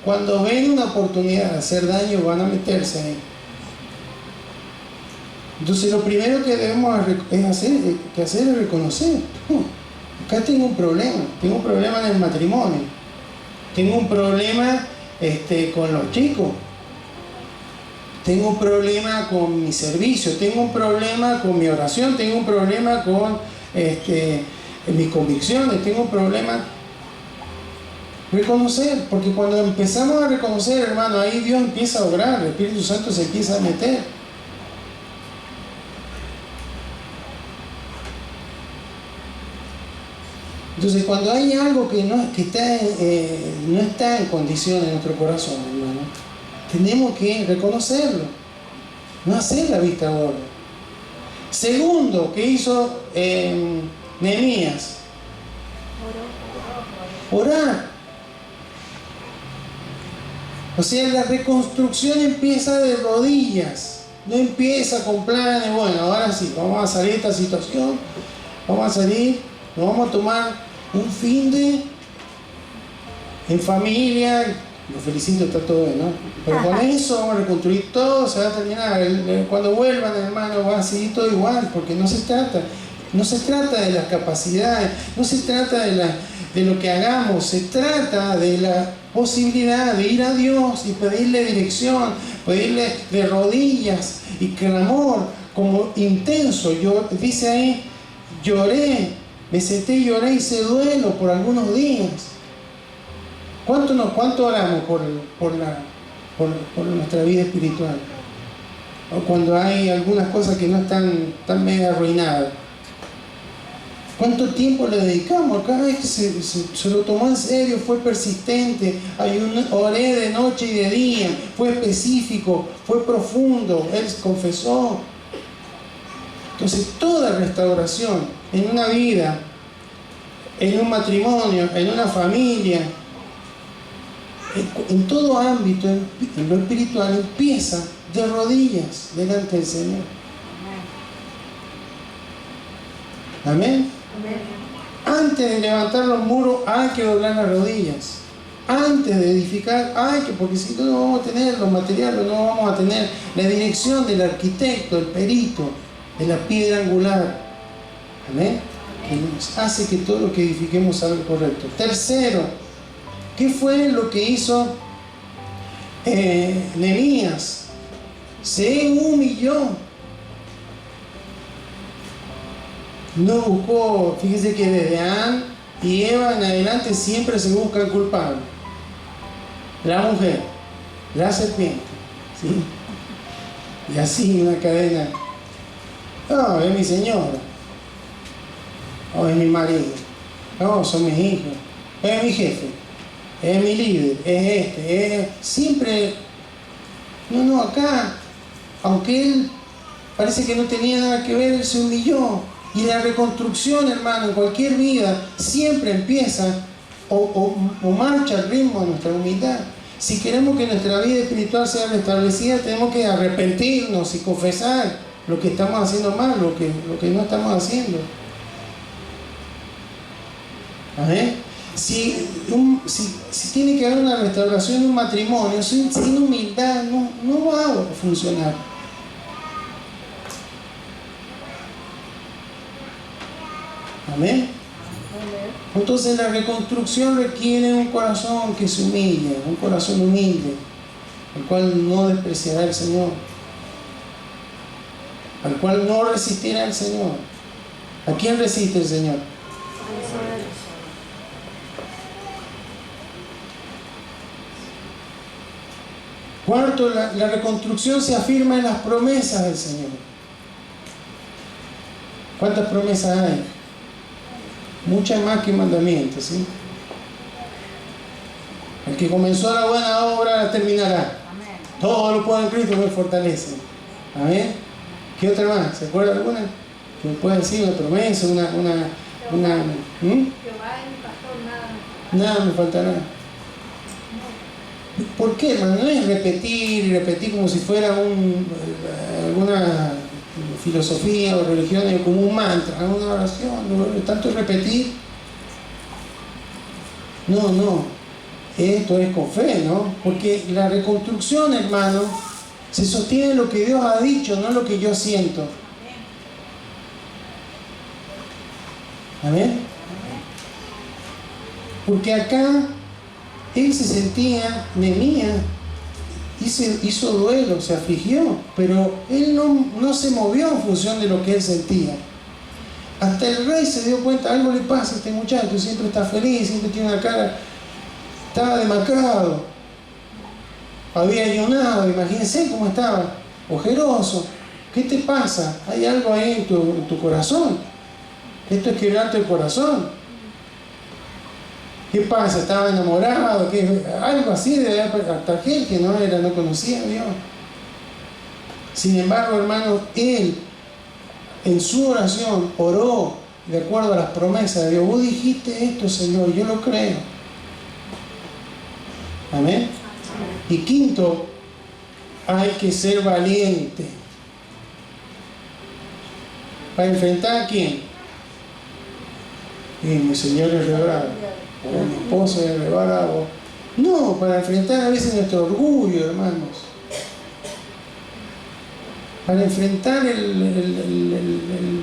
[SPEAKER 1] Cuando ven una oportunidad de hacer daño, van a meterse ahí. Entonces lo primero que debemos hacer es reconocer, acá tengo un problema en el matrimonio, tengo un problema con los chicos, tengo un problema con mi servicio, tengo un problema con mi oración, tengo un problema con mis convicciones, tengo un problema. Reconocer, porque cuando empezamos a reconocer, hermano, ahí Dios empieza a obrar, el Espíritu Santo se empieza a meter. Entonces, cuando hay algo que no está en condición en nuestro corazón, hermano, tenemos que reconocerlo, no hacer la vista gorda. Segundo, ¿qué hizo Nehemías? Orar. O sea, la reconstrucción empieza de rodillas, no empieza con planes, bueno, ahora sí, vamos a salir de esta situación, vamos a salir, nos vamos a tomar un fin de en familia, lo felicito, está todo bien, ¿no? Pero con eso vamos a reconstruir todo, se va a terminar, cuando vuelvan, hermano, va a seguir todo igual, porque no se trata de las capacidades, no se trata de lo que hagamos, se trata de la posibilidad de ir a Dios y pedirle dirección, pedirle de rodillas y clamor como intenso. Dice ahí, lloré, me senté y lloré, hice duelo por algunos días. ¿Cuánto oramos por nuestra vida espiritual? O cuando hay algunas cosas que no están medio arruinadas. ¿Cuánto tiempo le dedicamos? Cada vez que se lo tomó en serio, fue persistente, oré de noche y de día, fue específico, fue profundo, él confesó. Entonces, toda restauración en una vida, en un matrimonio, en una familia, en todo ámbito, en lo espiritual, empieza de rodillas delante del Señor. Amén. Antes de levantar los muros hay que doblar las rodillas. Antes de edificar porque si no vamos a tener los materiales, no vamos a tener la dirección del arquitecto, el perito, de la piedra angular. Amén. Que nos hace que todo lo que edifiquemos salga correcto. Tercero, ¿qué fue lo que hizo Nehemías? Se humilló. No buscó, fíjese que desde Adán y Eva en adelante siempre se busca el culpable. La mujer, la serpiente, ¿sí? Y así una cadena. No, es mi señora. O es mi marido. No, son mis hijos. Es mi jefe. Es mi líder. Es siempre. No, acá, aunque él parece que no tenía nada que ver, él se humilló. Y la reconstrucción, hermano, en cualquier vida, siempre empieza o marcha al ritmo de nuestra humildad. Si queremos que nuestra vida espiritual sea restablecida, tenemos que arrepentirnos y confesar lo que estamos haciendo mal, lo que no estamos haciendo. Amén. Si tiene que haber una restauración en un matrimonio, sin humildad no va a funcionar. Amén. Entonces la reconstrucción requiere un corazón que se humille, un corazón humilde, al cual no despreciará el Señor, al cual no resistirá el Señor. ¿A quién resiste el Señor? Cuarto, la reconstrucción se afirma en las promesas del Señor. ¿Cuántas promesas hay? Muchas más que mandamientos, ¿sí? El que comenzó la buena obra la terminará. Amén. Todo lo puedo en Cristo que me fortalece. Amén. ¿Qué otra más? ¿Se acuerda alguna? Que me pueda decir una promesa, una Jehová es mi pastor, nada me faltará. ¿Por qué, hermano? No es repetir como si fuera alguna filosofía o religión, como un mantra, una oración, tanto repetir. No, esto es con fe, ¿no? Porque la reconstrucción, hermano, Se sostiene en lo que Dios ha dicho, no en lo que yo siento. Amén. Porque acá él se sentía, Nehemías hizo duelo, se afligió, pero él no se movió en función de lo que él sentía. Hasta el rey se dio cuenta, algo le pasa a este muchacho, siempre está feliz, siempre tiene una cara, estaba demacrado, había ayunado, imagínense cómo estaba, ojeroso. ¿Qué te pasa? Hay algo ahí en tu corazón. Esto es quebrarte el corazón. ¿Qué pasa? ¿Estaba enamorado? ¿Qué? Algo así de hasta aquel que no conocía a Dios. Sin embargo, hermanos, él en su oración oró de acuerdo a las promesas de Dios. Vos dijiste esto, Señor, yo lo creo. Amén. Y quinto, hay que ser valiente. ¿Para enfrentar a quién? Mi Señor es re bravo, o mi esposo es re bravo. No, para enfrentar a veces nuestro orgullo, hermanos. Para enfrentar el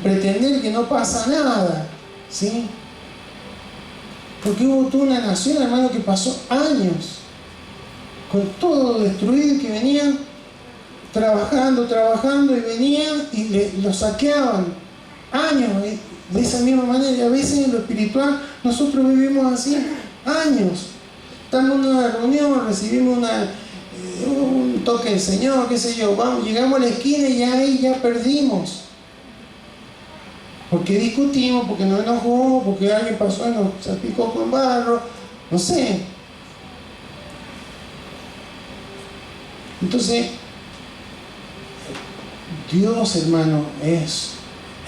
[SPEAKER 1] pretender que no pasa nada, ¿sí? Porque hubo toda una nación, hermano, que pasó años con todo destruido y que venían trabajando y venían y lo saqueaban. Años, de esa misma manera. Y a veces en lo espiritual nosotros vivimos así, años. Estamos en una reunión, recibimos un toque del Señor, qué sé yo, llegamos a la esquina y ahí ya perdimos. Porque discutimos, porque nos enojó, porque alguien pasó y nos salpicó con barro, no sé. Entonces, Dios, hermano, es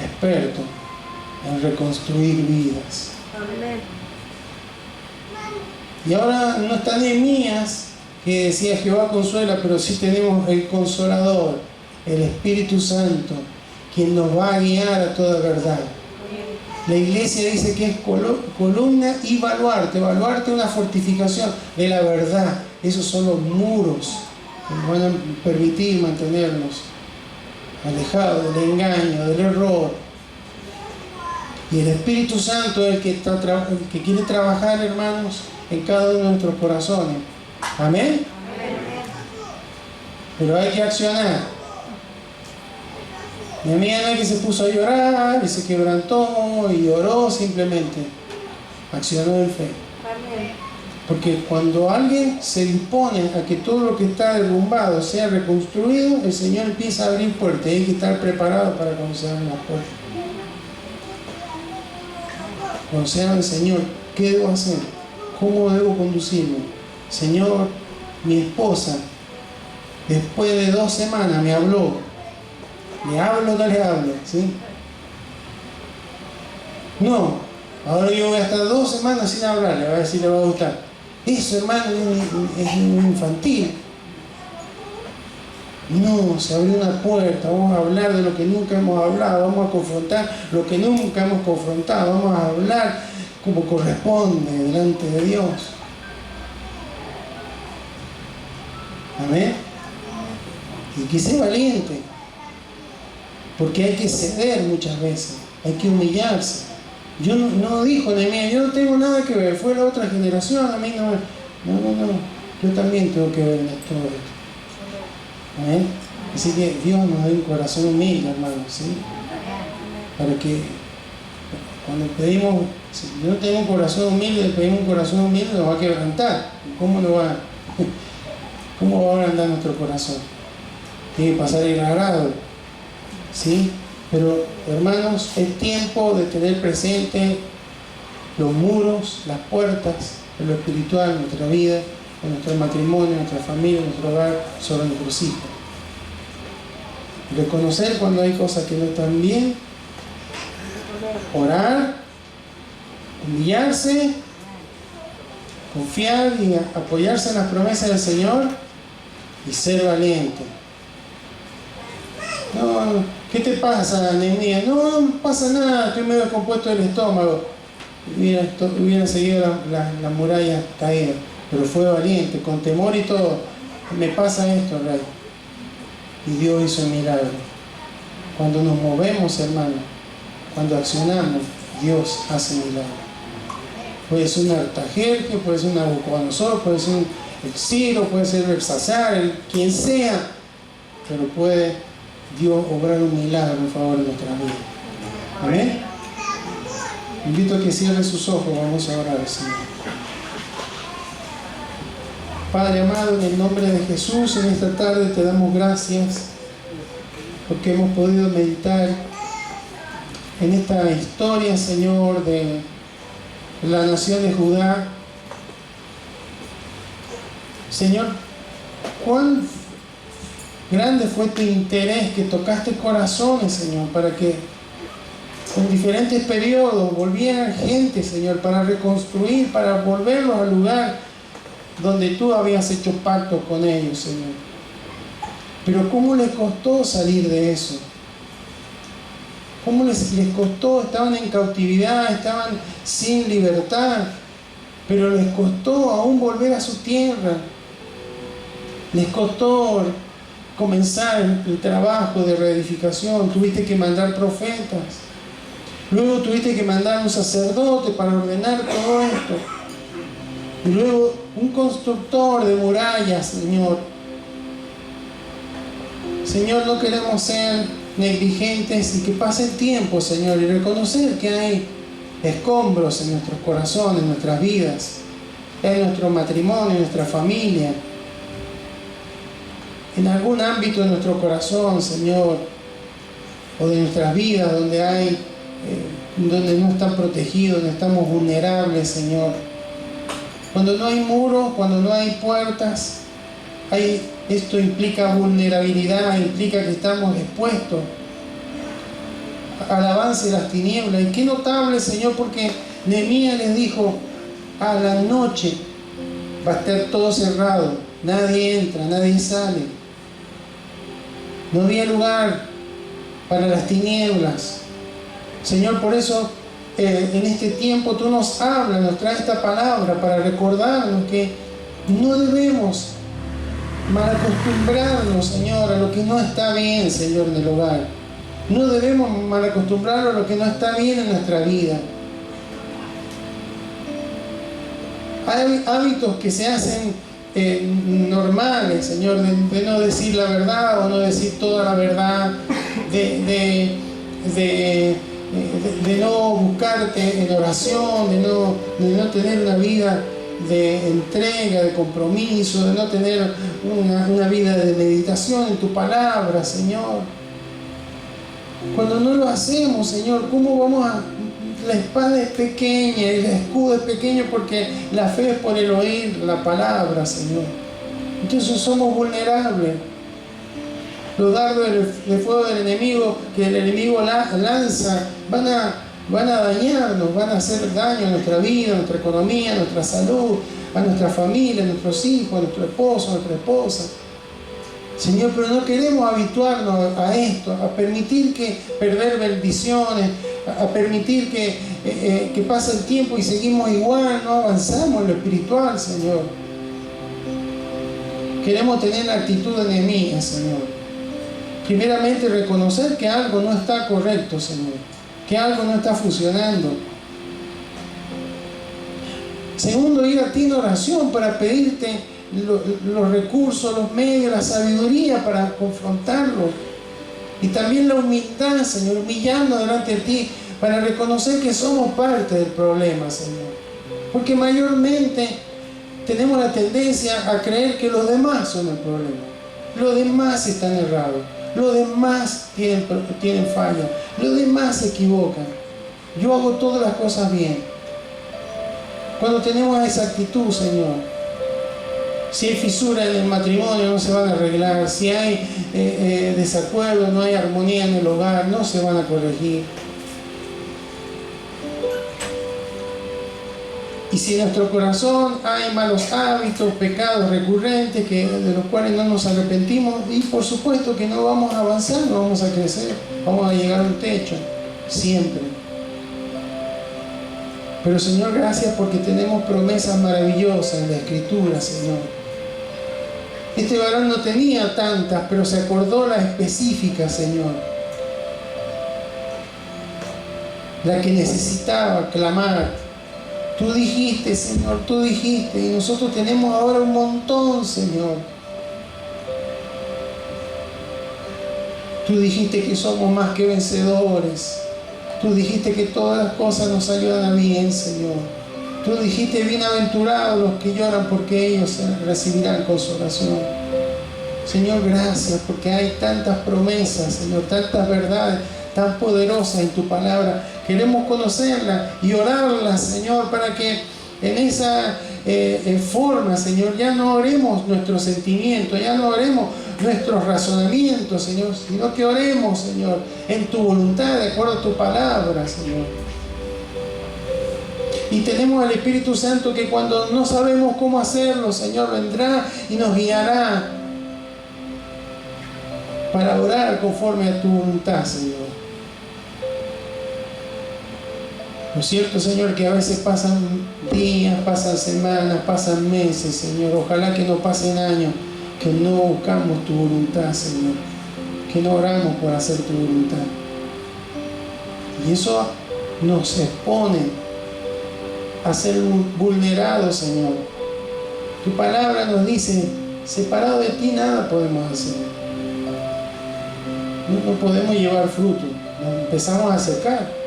[SPEAKER 1] experto en reconstruir vidas.
[SPEAKER 2] Amén.
[SPEAKER 1] Y ahora no está Nehemías, que decía Jehová consuela, pero sí tenemos el Consolador, el Espíritu Santo, quien nos va a guiar a toda verdad. La iglesia dice que es columna y baluarte. Baluarte es una fortificación de la verdad. Esos son los muros que nos van a permitir mantenernos alejados del engaño, del error. Y el Espíritu Santo es el que quiere trabajar, hermanos, en cada uno de nuestros corazones. Amén. Pero hay que accionar. Nehemías no es que se puso a llorar y se quebrantó y lloró, simplemente accionó en fe. Porque cuando alguien se dispone a que todo lo que está derrumbado sea reconstruido, el Señor empieza a abrir puertas y hay que estar preparado para cuando se abran las puertas. Cuando se abra el Señor, ¿qué debo hacer? ¿Cómo debo conducirme? Señor, mi esposa, después de 2 semanas me habló. ¿Le hablo o no le hablo? ¿Sí? No, ahora yo voy a estar 2 semanas sin hablarle, a ver si le va a gustar. Eso, hermano, es infantil. No, se abrió una puerta, vamos a hablar de lo que nunca hemos hablado, vamos a confrontar lo que nunca hemos confrontado, vamos a hablar como corresponde delante de Dios. Amén. Y que sea valiente. Porque hay que ceder muchas veces, hay que humillarse. Yo no dijo Nehemías, yo no tengo nada que ver, fue la otra generación, a mí no. No, yo también tengo que ver en todo esto. ¿Amén? Así que Dios nos da un corazón humilde, hermanos, ¿sí? Para que cuando pedimos, si no tenemos un corazón humilde, pedimos un corazón humilde, nos va a quebrantar. ¿Cómo va a agrandar nuestro corazón? Tiene que pasar el agrado. ¿Sí? Pero, hermanos, es tiempo de tener presente los muros, las puertas de lo espiritual en nuestra vida, en nuestro matrimonio, en nuestra familia, en nuestro hogar, sobre nuestros hijos. Reconocer cuando hay cosas que no están bien, orar, humillarse, confiar y apoyarse en las promesas del Señor y ser valiente. No, ¿qué te pasa, Nehemías? No pasa nada, estoy medio descompuesto del estómago. Hubiera seguido la muralla caída, pero fue valiente, con temor y todo. me pasa esto, Rey. Y Dios hizo el milagro. Cuando nos movemos, hermano, cuando accionamos, Dios hace milagro. Puede ser un Artajerjes, puede ser un Nabucodonosor, puede ser el Ciro, puede ser Belsasar, quien sea, pero puede Dios obrar un milagro en favor de nuestra vida. Amén. Invito a que cierre sus ojos, vamos a orar, Señor. Padre amado, en el nombre de Jesús, en esta tarde te damos gracias porque hemos podido meditar en esta historia, Señor, de la nación de Judá. Señor, cuán grande fue tu interés, que tocaste corazones, Señor, para que en diferentes periodos volvieran gente, Señor, para reconstruir, para volverlos al lugar donde tú habías hecho pacto con ellos, Señor. Pero ¿cómo les costó salir de eso? ¿Cómo les costó? Estaban en cautividad, estaban sin libertad, pero les costó aún volver a su tierra. Les costó comenzar el trabajo de reedificación. Tuviste que mandar profetas. Luego tuviste que mandar un sacerdote para ordenar todo esto. Y luego un constructor de murallas, Señor. Señor, no queremos ser negligentes y que pase el tiempo, Señor, y reconocer que hay escombros en nuestros corazones, en nuestras vidas, en nuestro matrimonio, en nuestra familia, en algún ámbito de nuestro corazón, Señor, o de nuestras vidas donde donde no están protegidos, donde estamos vulnerables, Señor. Cuando no hay muros, cuando no hay puertas, esto implica vulnerabilidad, implica que estamos expuestos al avance de las tinieblas. Y qué notable, Señor, porque Nehemías les dijo: a la noche va a estar todo cerrado, nadie entra, nadie sale. No había lugar para las tinieblas. Señor, por eso en este tiempo tú nos hablas, nos traes esta palabra para recordarnos que no debemos malacostumbrarnos, Señor, a lo que no está bien, Señor, en el hogar. No debemos malacostumbrarnos a lo que no está bien en nuestra vida. Hay hábitos que se hacen normales, Señor, de no decir la verdad o no decir toda la verdad, de no buscarte en oración, de no tener una vida de entrega, de compromiso, de no tener una vida de meditación en tu palabra, Señor. Cuando no lo hacemos, Señor, ¿cómo vamos a...? La espada es pequeña y el escudo es pequeño porque la fe es por el oír la palabra, Señor. Entonces somos vulnerables. Los dardos de fuego del enemigo, que el enemigo lanza, van a dañarnos, van a hacer daño a nuestra vida, a nuestra economía, a nuestra salud, a nuestra familia, a nuestros hijos, a nuestro esposo, a nuestra esposa. Señor, pero no queremos habituarnos a esto, a permitir que perder bendiciones, a permitir que pase el tiempo y seguimos igual, no avanzamos en lo espiritual, Señor. Queremos tener la actitud de Nehemías, Señor. Primeramente, reconocer que algo no está correcto, Señor, que algo no está funcionando. Segundo, ir a ti en oración para pedirte los recursos, los medios, la sabiduría para confrontarlo. Y también la humildad, Señor, humillando delante de ti para reconocer que somos parte del problema, Señor. Porque mayormente tenemos la tendencia a creer que los demás son el problema. Los demás están errados. Los demás tienen fallas. Los demás se equivocan. Yo hago todas las cosas bien. Cuando tenemos esa actitud, Señor, si hay fisura en el matrimonio, no se van a arreglar. Si hay desacuerdo, no hay armonía en el hogar, no se van a corregir. Y si en nuestro corazón hay malos hábitos, pecados recurrentes de los cuales no nos arrepentimos, y por supuesto que no vamos a avanzar, no vamos a crecer, vamos a llegar a un techo, siempre. Pero Señor, gracias porque tenemos promesas maravillosas en la Escritura, Señor. Este varón no tenía tantas, pero se acordó la específica, Señor. La que necesitaba clamar. Tú dijiste, Señor, tú dijiste, y nosotros tenemos ahora un montón, Señor. Tú dijiste que somos más que vencedores. Tú dijiste que todas las cosas nos ayudan a bien, Señor. Tú dijiste, bienaventurados los que lloran, porque ellos recibirán consolación. Señor, gracias, porque hay tantas promesas, Señor, tantas verdades tan poderosas en tu palabra. Queremos conocerla y orarla, Señor, para que en esa forma, Señor, ya no oremos nuestros sentimientos, ya no oremos nuestros razonamientos, Señor, sino que oremos, Señor, en tu voluntad, de acuerdo a tu palabra, Señor. Y tenemos al Espíritu Santo que cuando no sabemos cómo hacerlo, Señor, vendrá y nos guiará para orar conforme a tu voluntad, Señor. ¿No es cierto, Señor, que a veces pasan días, pasan semanas, pasan meses, Señor? Ojalá que no pasen años, que no buscamos tu voluntad, Señor, que no oramos por hacer tu voluntad. Y eso nos expone a ser vulnerados, Señor. Tu palabra nos dice, separado de ti nada podemos hacer. No podemos llevar fruto, nos empezamos a secar.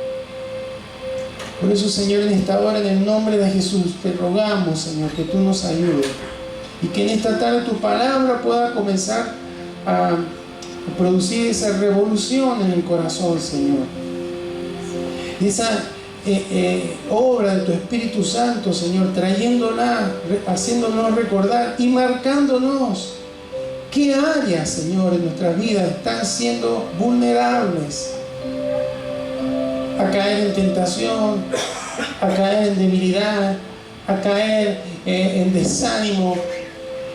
[SPEAKER 1] Por eso, Señor, en esta hora, en el nombre de Jesús, te rogamos, Señor, que tú nos ayudes. Y que en esta tarde tu palabra pueda comenzar a producir esa revolución en el corazón, Señor. Esa obra de tu Espíritu Santo, Señor, trayéndola, haciéndonos recordar y marcándonos qué áreas, Señor, en nuestras vidas están siendo vulnerables a caer en tentación, a caer en debilidad, a caer en desánimo,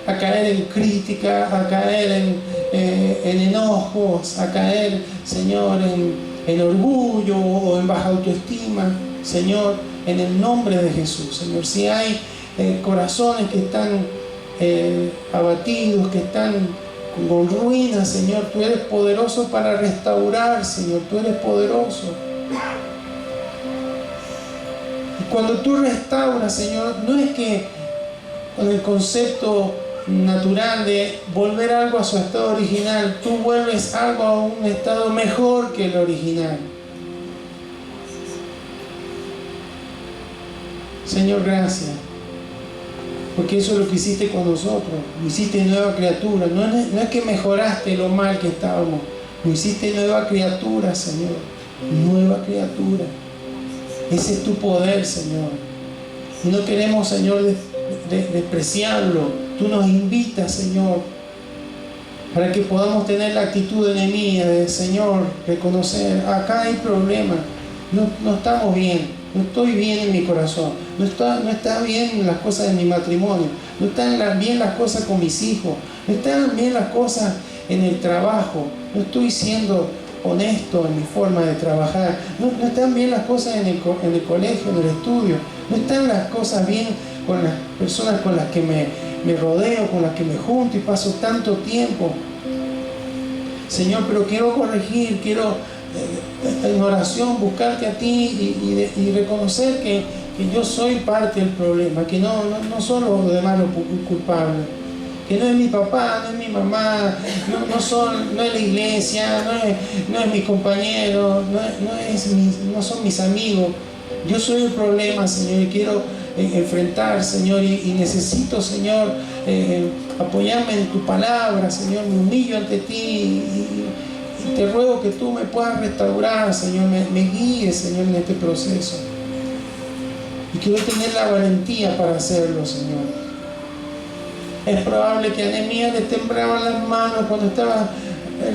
[SPEAKER 1] a caer en crítica, a caer en enojos, a caer, Señor, en orgullo o en baja autoestima. Señor, en el nombre de Jesús, Señor, si hay corazones que están abatidos, que están con ruinas, Señor, tú eres poderoso para restaurar, Señor, tú eres poderoso. Y cuando tú restauras, Señor, no es que con el concepto natural de volver algo a su estado original, tú vuelves algo a un estado mejor que el original. Señor, gracias, porque eso es lo que hiciste con nosotros. Lo hiciste nueva criatura. No es que mejoraste lo mal que estábamos, lo hiciste nueva criatura, Señor, nueva criatura. Ese es tu poder, Señor, y no queremos, Señor, despreciarlo. Tú nos invitas, Señor, para que podamos tener la actitud de Nehemías, de Señor, reconocer, acá hay problemas, no estamos bien, no estoy bien en mi corazón, no está bien las cosas de mi matrimonio, no están bien las cosas con mis hijos, no están bien las cosas en el trabajo, no estoy siendo honesto en mi forma de trabajar, no están bien las cosas en el colegio, en el estudio, no están las cosas bien con las personas con las que me rodeo, con las que me junto y paso tanto tiempo. Señor, pero quiero corregir, quiero en oración buscarte a ti y reconocer que yo soy parte del problema, que no son los demás los culpables, que no es mi papá, no es mi mamá, no es la iglesia, no es mi compañero, no son mis amigos. Yo soy el problema, Señor, y quiero enfrentar, Señor, y necesito, Señor, apoyarme en tu palabra, Señor. Me humillo ante ti y te ruego que tú me puedas restaurar, Señor, me guíes, Señor, en este proceso. Y quiero tener la valentía para hacerlo, Señor. Es probable que a Nehemías le temblaban las manos cuando estaba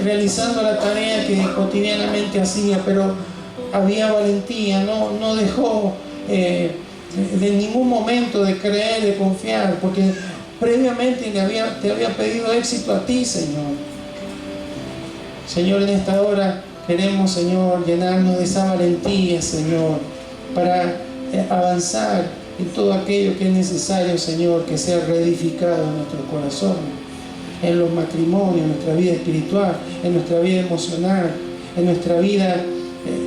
[SPEAKER 1] realizando la tarea que cotidianamente hacía, pero había valentía, no dejó de ningún momento de creer, de confiar, porque previamente te había pedido éxito a ti, Señor. Señor, en esta hora queremos, Señor, llenarnos de esa valentía, Señor, para avanzar en todo aquello que es necesario, Señor, que sea reedificado en nuestro corazón. en los matrimonios, en nuestra vida espiritual, en nuestra vida emocional, en nuestra vida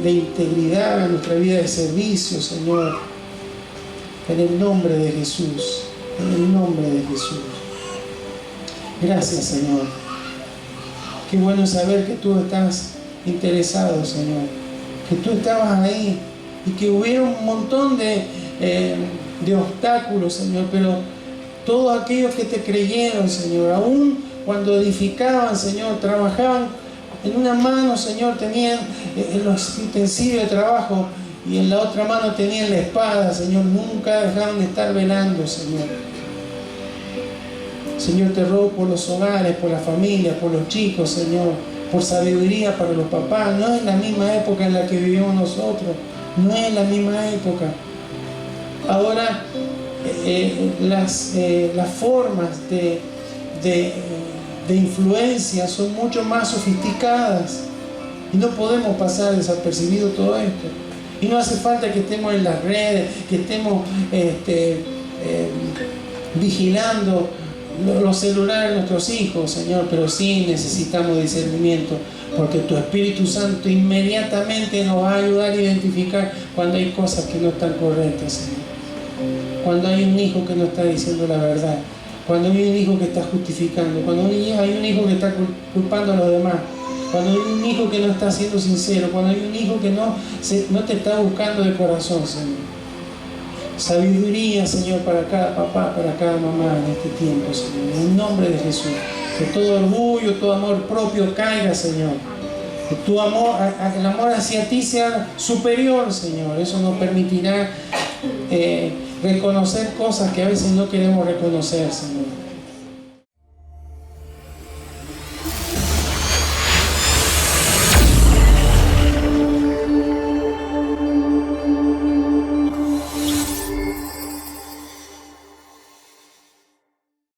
[SPEAKER 1] de integridad, en nuestra vida de servicio, Señor. En el nombre de Jesús, en el nombre de Jesús. Gracias, Señor. Qué bueno saber que tú estás interesado, Señor. Que tú estabas ahí y que hubiera un montón de obstáculos, Señor, pero todos aquellos que te creyeron, Señor, aún cuando edificaban, Señor, trabajaban en una mano, Señor, tenían los utensilios de trabajo y en la otra mano tenían la espada, Señor, nunca dejaron de estar velando, Señor. Señor, te ruego por los hogares, por las familias, por los chicos, Señor, por sabiduría para los papás. No es la misma época en la que vivimos nosotros, no es la misma época. Ahora las formas de influencia son mucho más sofisticadas y no podemos pasar desapercibido todo esto. Y no hace falta que estemos en las redes, que estemos vigilando los celulares de nuestros hijos, Señor, pero sí necesitamos discernimiento, porque tu Espíritu Santo inmediatamente nos va a ayudar a identificar cuando hay cosas que no están correctas, Señor. Cuando hay un hijo que no está diciendo la verdad, cuando hay un hijo que está justificando, cuando hay un hijo que está culpando a los demás, cuando hay un hijo que no está siendo sincero, cuando hay un hijo que no te está buscando de corazón, Señor. Sabiduría, Señor, para cada papá, para cada mamá en este tiempo, Señor. En el nombre de Jesús. Que todo orgullo, todo amor propio caiga, Señor. Que tu amor, el amor hacia ti sea superior, Señor. Eso nos permitirá reconocer cosas que a veces no queremos reconocer, Señor.